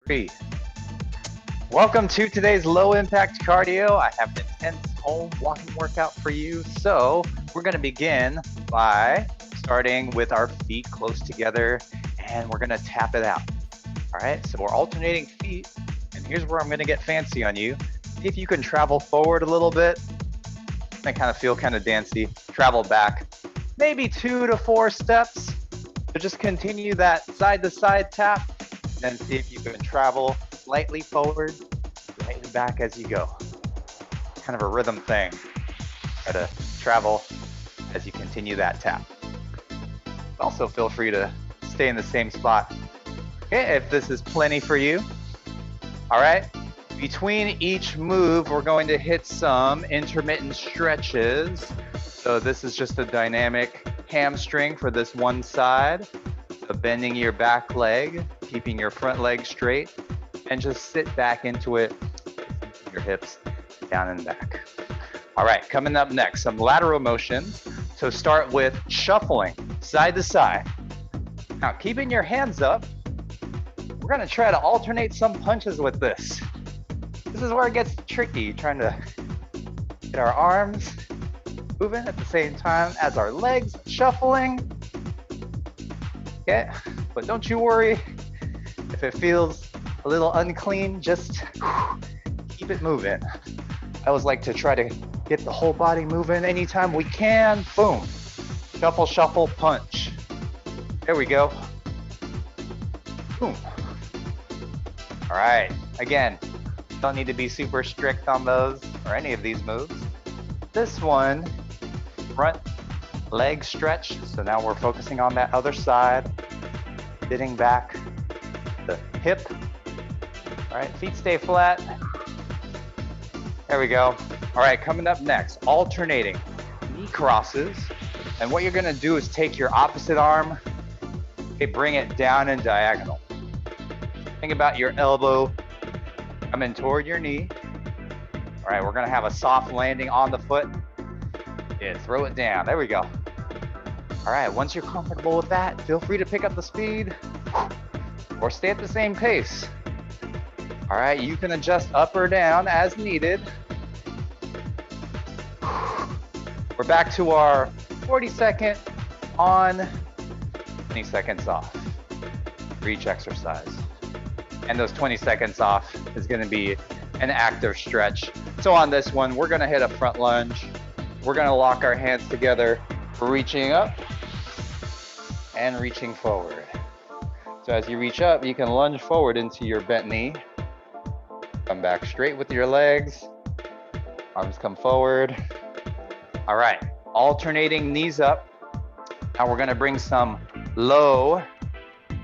3. Welcome to today's low impact cardio. I have an intense home walking workout for you. So we're going to begin by starting with our feet close together and we're going to tap it out. All right, so we're alternating feet, and here's where I'm going to get fancy on you. See if you can travel forward a little bit. I kind of feel kind of dancey. Travel back maybe 2 to 4 steps. So just continue that side to side tap, and then see if you can travel slightly forward, slightly back as you go. Kind of a rhythm thing. Try to travel as you continue that tap. Also feel free to stay in the same spot, okay, if this is plenty for you. All right, between each move, we're going to hit some intermittent stretches. So this is just a dynamic hamstring for this one side. So bending your back leg, keeping your front leg straight, and just sit back into it, your hips down and back. All right, coming up next, some lateral motions. So start with shuffling side to side. Now, keeping your hands up, we're gonna try to alternate some punches with this. This is where it gets tricky, trying to get our arms moving at the same time as our legs shuffling. Okay, but don't you worry if it feels a little unclean, just keep it moving. I always like to try to get the whole body moving anytime we can. Boom, shuffle, shuffle, punch. There we go. Boom. All right, again, don't need to be super strict on those or any of these moves. This one, front leg stretch. So now we're focusing on that other side, sitting back, the hip. All right, feet stay flat. There we go. All right, coming up next, alternating knee crosses. And what you're gonna do is take your opposite arm, okay, bring it down and diagonal. Think about your elbow coming toward your knee. All right, we're gonna have a soft landing on the foot. Yeah, throw it down, there we go. All right, once you're comfortable with that, feel free to pick up the speed or stay at the same pace. All right, you can adjust up or down as needed. We're back to our 40-second on, 20 seconds off for each exercise. And those 20 seconds off is gonna be an active stretch. So on this one, we're gonna hit a front lunge. We're gonna lock our hands together, reaching up and reaching forward. So as you reach up, you can lunge forward into your bent knee. Come back straight with your legs. Arms come forward. All right, alternating knees up. Now we're gonna bring some low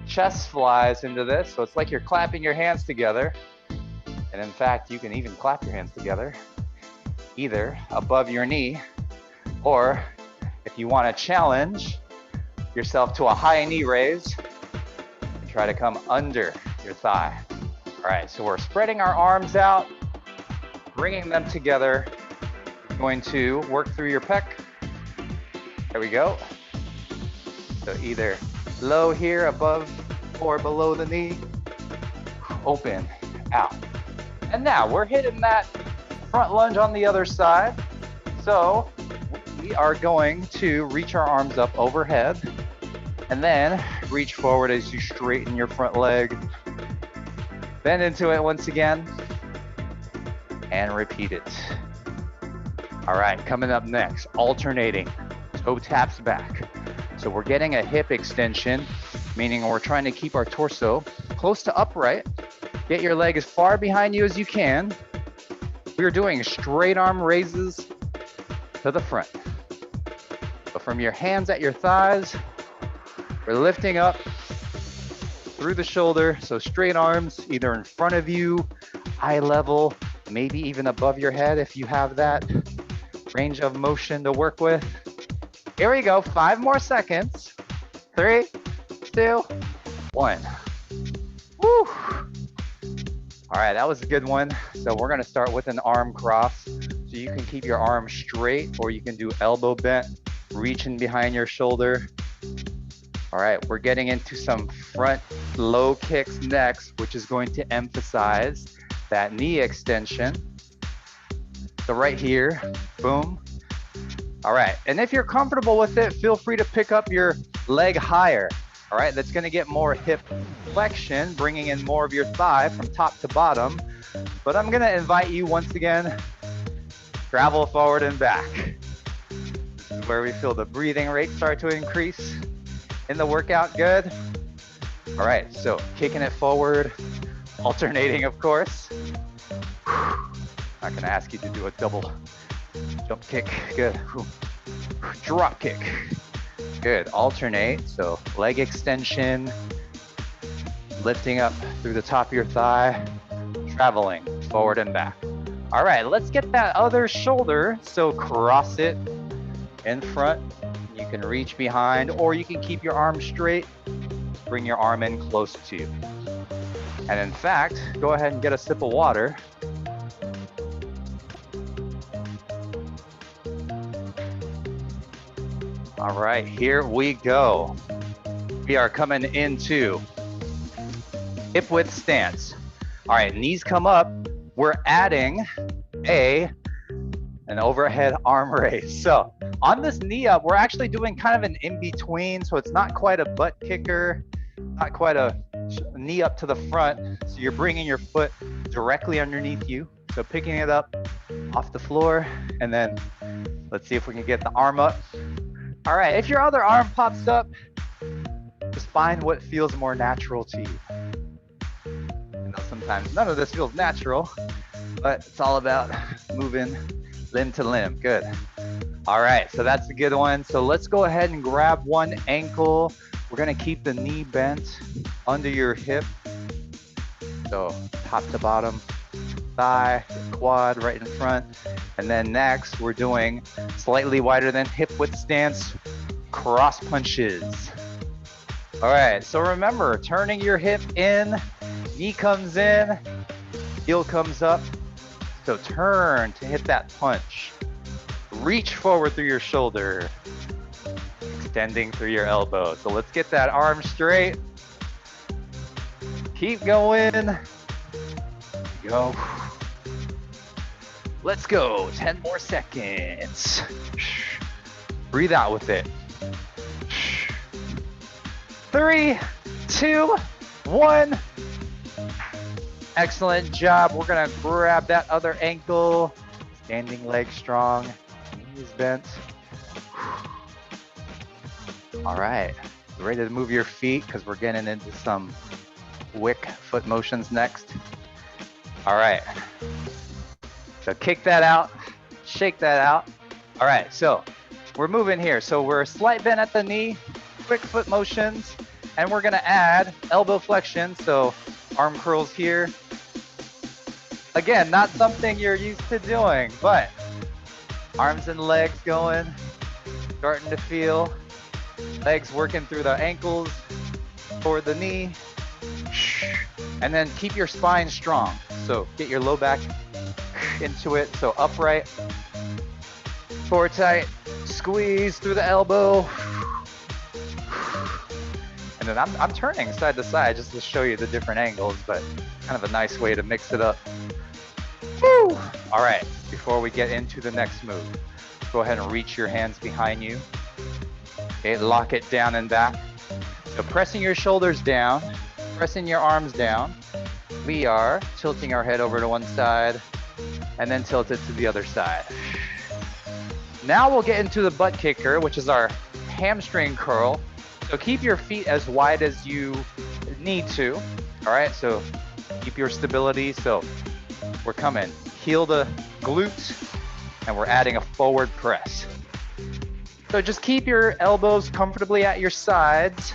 chest flies into this. So it's like you're clapping your hands together. And in fact, you can even clap your hands together, either above your knee, or if you want to challenge yourself to a high knee raise, try to come under your thigh. All right, so we're spreading our arms out, bringing them together. You're going to work through your pec. There we go. So either low here, above or below the knee, open, out. And now we're hitting that front lunge on the other side. So we are going to reach our arms up overhead and then reach forward as you straighten your front leg. Bend into it once again and repeat it. All right, coming up next, alternating toe taps back. So we're getting a hip extension, meaning we're trying to keep our torso close to upright. Get your leg as far behind you as you can. We're doing straight arm raises to the front. So from your hands at your thighs, we're lifting up through the shoulder. So straight arms either in front of you, eye level, maybe even above your head if you have that range of motion to work with. Here we go, 5 more seconds. 3, 2, 1. Woo! All right, that was a good one. So we're gonna start with an arm cross. So you can keep your arm straight or you can do elbow bent, reaching behind your shoulder. All right, we're getting into some front low kicks next, which is going to emphasize that knee extension. So right here, boom. All right, and if you're comfortable with it, feel free to pick up your leg higher. All right, that's gonna get more hip flexion, bringing in more of your thigh from top to bottom. But I'm gonna invite you once again, travel forward and back. This is where we feel the breathing rate start to increase in the workout, good. All right, so kicking it forward, alternating, of course. Not gonna ask you to do a double jump kick, good. Drop kick, good. Alternate, so leg extension, lifting up through the top of your thigh, traveling forward and back. All right, let's get that other shoulder, so cross it in front. You can reach behind, or you can keep your arm straight, bring your arm in close to you. And in fact, go ahead and get a sip of water. All right, here we go. We are coming into hip width stance. All right, knees come up. We're adding an overhead arm raise. So on this knee up, we're actually doing kind of an in-between. So it's not quite a butt kicker, not quite a knee up to the front. So you're bringing your foot directly underneath you. So picking it up off the floor, and then let's see if we can get the arm up. All right, if your other arm pops up, just find what feels more natural to you. You know, sometimes none of this feels natural, but it's all about moving limb to limb, good. All right, so that's a good one. So let's go ahead and grab one ankle. We're gonna keep the knee bent under your hip. So top to bottom, thigh, quad right in front. And then next, we're doing slightly wider than hip width stance, cross punches. All right, so remember, turning your hip in, knee comes in, heel comes up. So turn to hit that punch. Reach forward through your shoulder, extending through your elbow. So let's get that arm straight. Keep going. Go. Let's go, 10 more seconds. Breathe out with it. 3, 2, 1. Excellent job. We're gonna grab that other ankle. Standing leg strong, knees bent. All right, ready to move your feet because we're getting into some wick foot motions next. All right. So kick that out, shake that out. All right, so we're moving here. So we're slight bend at the knee, quick foot motions, and we're gonna add elbow flexion. So arm curls here. Again, not something you're used to doing, but arms and legs going, starting to feel. Legs working through the ankles, toward the knee. And then keep your spine strong. So get your low back into it, so upright, core tight, squeeze through the elbow. And then I'm turning side to side just to show you the different angles, but kind of a nice way to mix it up. Woo! All right, before we get into the next move, go ahead and reach your hands behind you. Okay, lock it down and back. So pressing your shoulders down, pressing your arms down. We are tilting our head over to one side and then tilt it to the other side. Now we'll get into the butt kicker, which is our hamstring curl. So keep your feet as wide as you need to. All right, so keep your stability. So we're coming heel to glute, and we're adding a forward press. So just keep your elbows comfortably at your sides,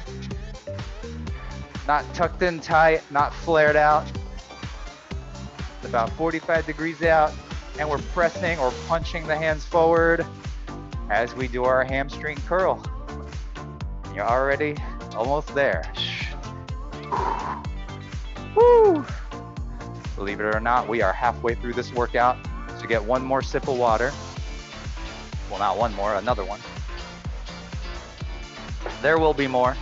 not tucked in tight, not flared out. About 45 degrees out, and we're pressing or punching the hands forward as we do our hamstring curl. You're already almost there. Woo! Believe it or not, we are halfway through this workout. So get one more sip of water. Well, not one more, another one. There will be more.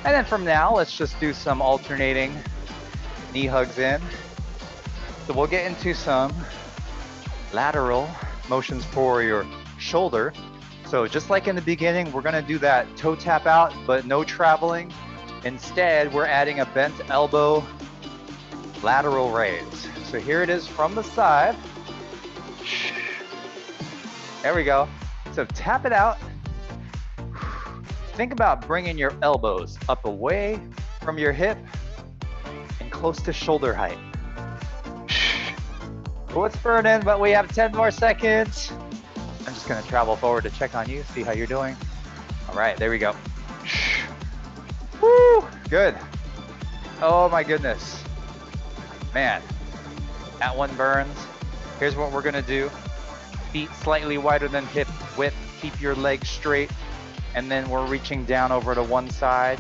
And then from now, let's just do some alternating knee hugs in. So we'll get into some lateral motions for your shoulder. So just like in the beginning, we're gonna do that toe tap out, but no traveling. Instead, we're adding a bent elbow lateral raise. So here it is from the side. There we go. So tap it out. Think about bringing your elbows up away from your hip and close to shoulder height. Oh, it's burning, but we have 10 more seconds. I'm just gonna travel forward to check on you, see how you're doing. All right, there we go. Woo, good. Oh my goodness. Man, that one burns. Here's what we're gonna do. Feet slightly wider than hip width, keep your legs straight. And then we're reaching down over to one side,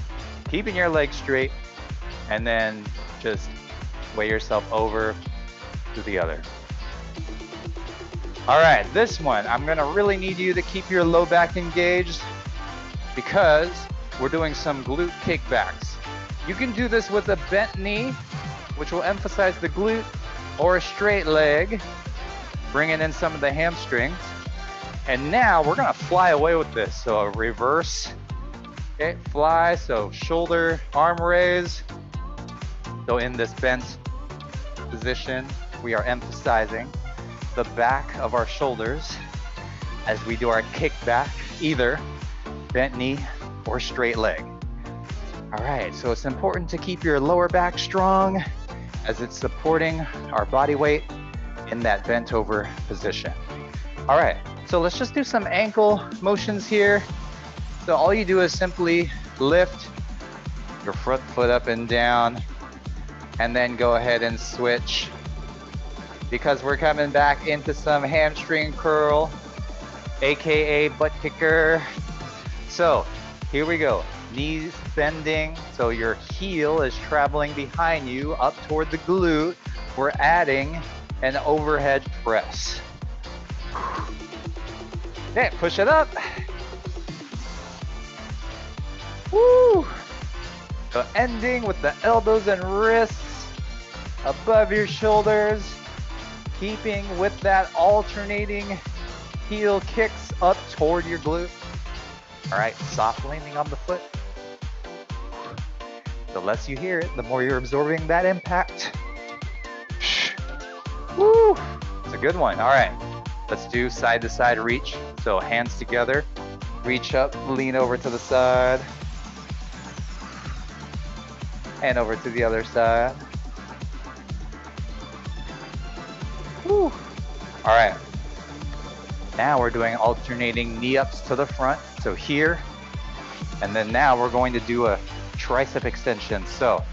keeping your legs straight, and then just weigh yourself over to the other. All right, this one, I'm gonna really need you to keep your low back engaged because we're doing some glute kickbacks. You can do this with a bent knee, which will emphasize the glute, or a straight leg, bringing in some of the hamstrings. And now we're gonna fly away with this. So a reverse, okay, fly, so shoulder, arm raise. So in this bent position, we are emphasizing the back of our shoulders as we do our kickback, either bent knee or straight leg. All right, so it's important to keep your lower back strong as it's supporting our body weight in that bent over position. All right. So let's just do some ankle motions here. So all you do is simply lift your front foot up and down, and then go ahead and switch because we're coming back into some hamstring curl, AKA butt kicker. So here we go, knees bending. So your heel is traveling behind you up toward the glute. We're adding an overhead press. Okay, push it up. Woo! So ending with the elbows and wrists above your shoulders, keeping with that alternating heel kicks up toward your glute. All right, soft landing on the foot. The less you hear it, the more you're absorbing that impact. Woo! It's a good one. All right, let's do side to side reach. So hands together, reach up, lean over to the side, and over to the other side. Woo. All right, now we're doing alternating knee ups to the front. So here, and then now we're going to do a tricep extension. So,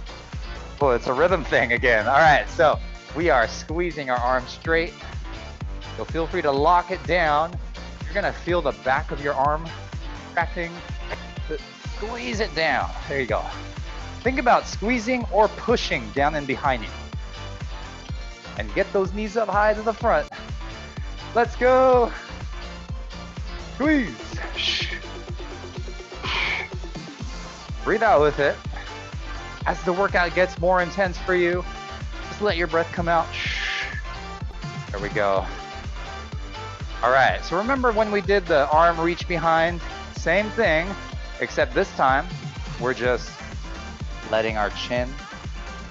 well, it's a rhythm thing again. All right, so we are squeezing our arms straight. So feel free to lock it down. You're gonna feel the back of your arm cracking. Squeeze it down. There you go. Think about squeezing or pushing down and behind you. And get those knees up high to the front. Let's go. Squeeze. Breathe out with it. As the workout gets more intense for you, just let your breath come out. There we go. All right, so remember when we did the arm reach behind? Same thing, except this time, we're just letting our chin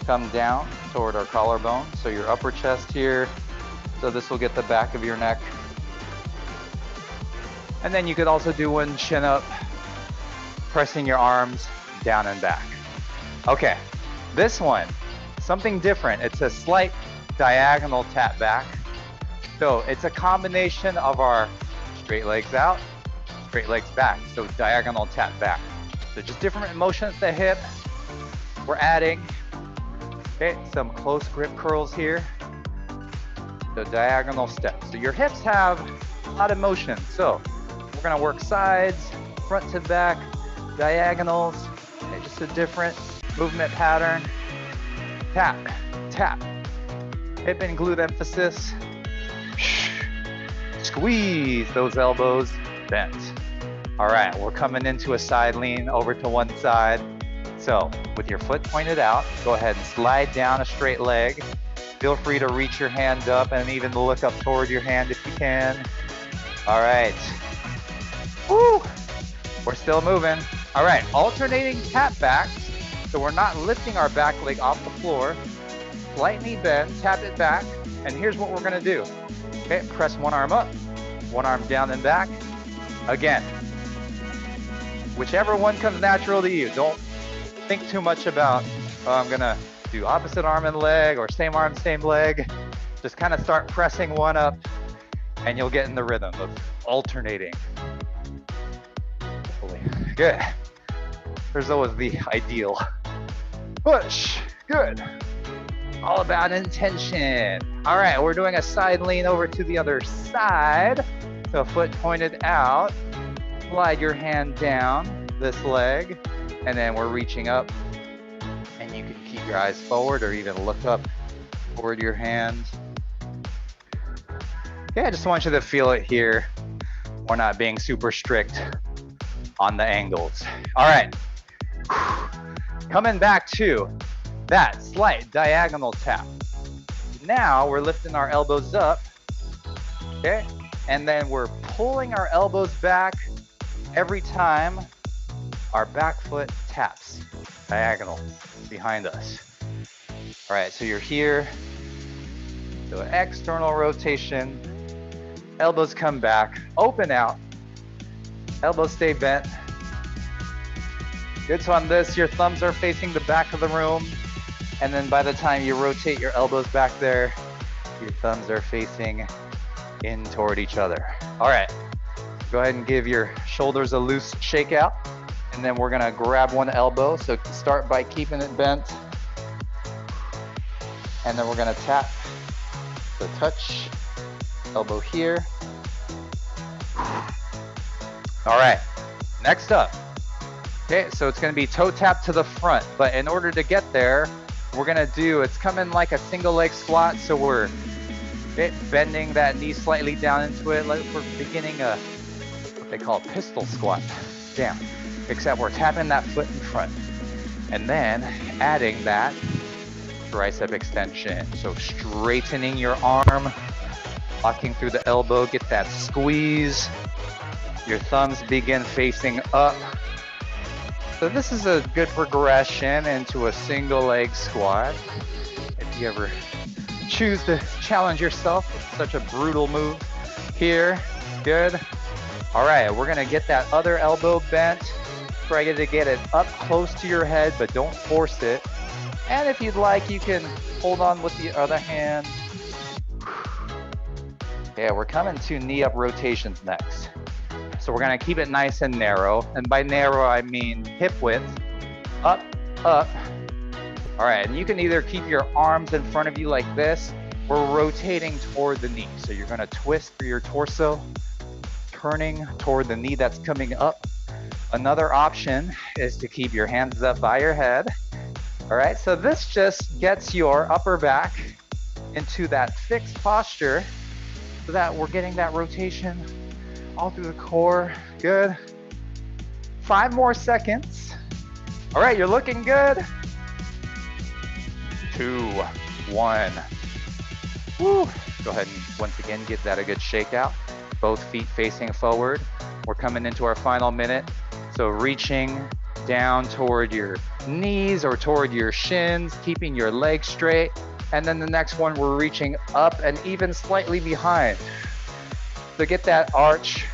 come down toward our collarbone. So your upper chest here, so this will get the back of your neck. And then you could also do one chin up, pressing your arms down and back. Okay, this one, something different. It's a slight diagonal tap back. So it's a combination of our straight legs out, straight legs back. So diagonal tap back. So just different motion at the hip. We're adding, okay, some close grip curls here. So diagonal steps. So your hips have a lot of motion. So we're gonna work sides, front to back, diagonals, okay, just a different movement pattern. Tap, tap, hip and glute emphasis. Squeeze those elbows bent. All right, we're coming into a side lean over to one side. So with your foot pointed out, go ahead and slide down a straight leg. Feel free to reach your hand up and even look up toward your hand if you can. All right. Woo! We're still moving. All right, alternating tap backs. So we're not lifting our back leg off the floor. Slight knee bend, tap it back. And here's what we're gonna do. Okay, press one arm up, one arm down and back. Again, whichever one comes natural to you. Don't think too much about, oh, I'm gonna do opposite arm and leg or same arm, same leg. Just kind of start pressing one up and you'll get in the rhythm of alternating. Good. There's always the ideal. Push, good. All about intention. All right, we're doing a side lean over to the other side. So foot pointed out, slide your hand down this leg, and then we're reaching up. And you can keep your eyes forward or even look up toward your hand. Yeah, I just want you to feel it here. We're not being super strict on the angles. All right, coming back to that slight diagonal tap. Now we're lifting our elbows up, okay? And then we're pulling our elbows back every time our back foot taps diagonal behind us. All right, so you're here, so external rotation, elbows come back, open out, elbows stay bent. Good, so on this, your thumbs are facing the back of the room. And then by the time you rotate your elbows back there, your thumbs are facing in toward each other. All right, go ahead and give your shoulders a loose shake out. And then we're gonna grab one elbow. So start by keeping it bent. And then we're gonna tap. So touch, elbow here. All right, next up. Okay, so it's gonna be toe tap to the front, but in order to get there, we're gonna do, it's coming like a single leg squat, so we're bending that knee slightly down into it, like we're beginning a, what they call a pistol squat, down, except we're tapping that foot in front, and then adding that tricep extension. So straightening your arm, walking through the elbow, get that squeeze, your thumbs begin facing up. So this is a good progression into a single leg squat. If you ever choose to challenge yourself with such a brutal move here, good. All right, we're gonna get that other elbow bent. Try to get it up close to your head, but don't force it. And if you'd like, you can hold on with the other hand. Yeah, we're coming to knee up rotations next. So we're gonna keep it nice and narrow. And by narrow, I mean hip width, up, up. All right, and you can either keep your arms in front of you like this, or rotating toward the knee. So you're gonna twist through your torso, turning toward the knee that's coming up. Another option is to keep your hands up by your head. All right, so this just gets your upper back into that fixed posture so that we're getting that rotation all through the core. Good. 5 more seconds. All right, you're looking good. 2, 1. Woo. Go ahead and once again give that a good shake out. Both feet facing forward. We're coming into our final minute. So reaching down toward your knees or toward your shins, keeping your legs straight. And then the next one, we're reaching up and even slightly behind. So get that arch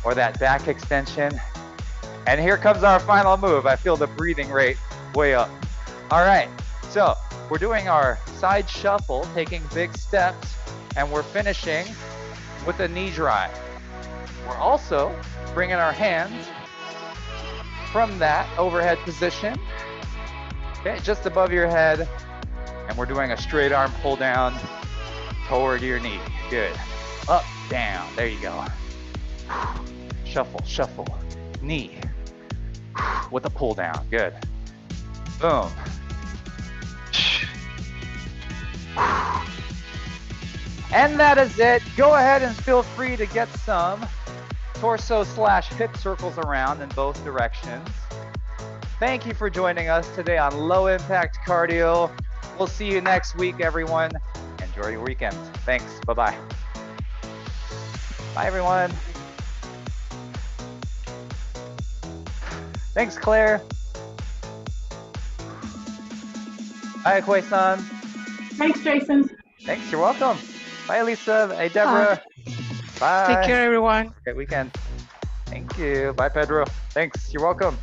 or that back extension. And here comes our final move. I feel the breathing rate way up. All right, so we're doing our side shuffle, taking big steps, and we're finishing with a knee drive. We're also bringing our hands from that overhead position, okay, just above your head, and we're doing a straight arm pull down toward your knee. Good. Up, down, there you go. Shuffle, shuffle, knee with a pull down, good. Boom. And that is it. Go ahead and feel free to get some torso / hip circles around in both directions. Thank you for joining us today on Low Impact Cardio. We'll see you next week, everyone. Enjoy your weekend. Thanks. Bye-bye. Bye, everyone. Thanks, Claire. Bye, Koe-san. Thanks, Jason. Thanks. You're welcome. Bye, Lisa. Hey, Deborah. Bye. Take care, everyone. Great weekend. Thank you. Bye, Pedro. Thanks. You're welcome.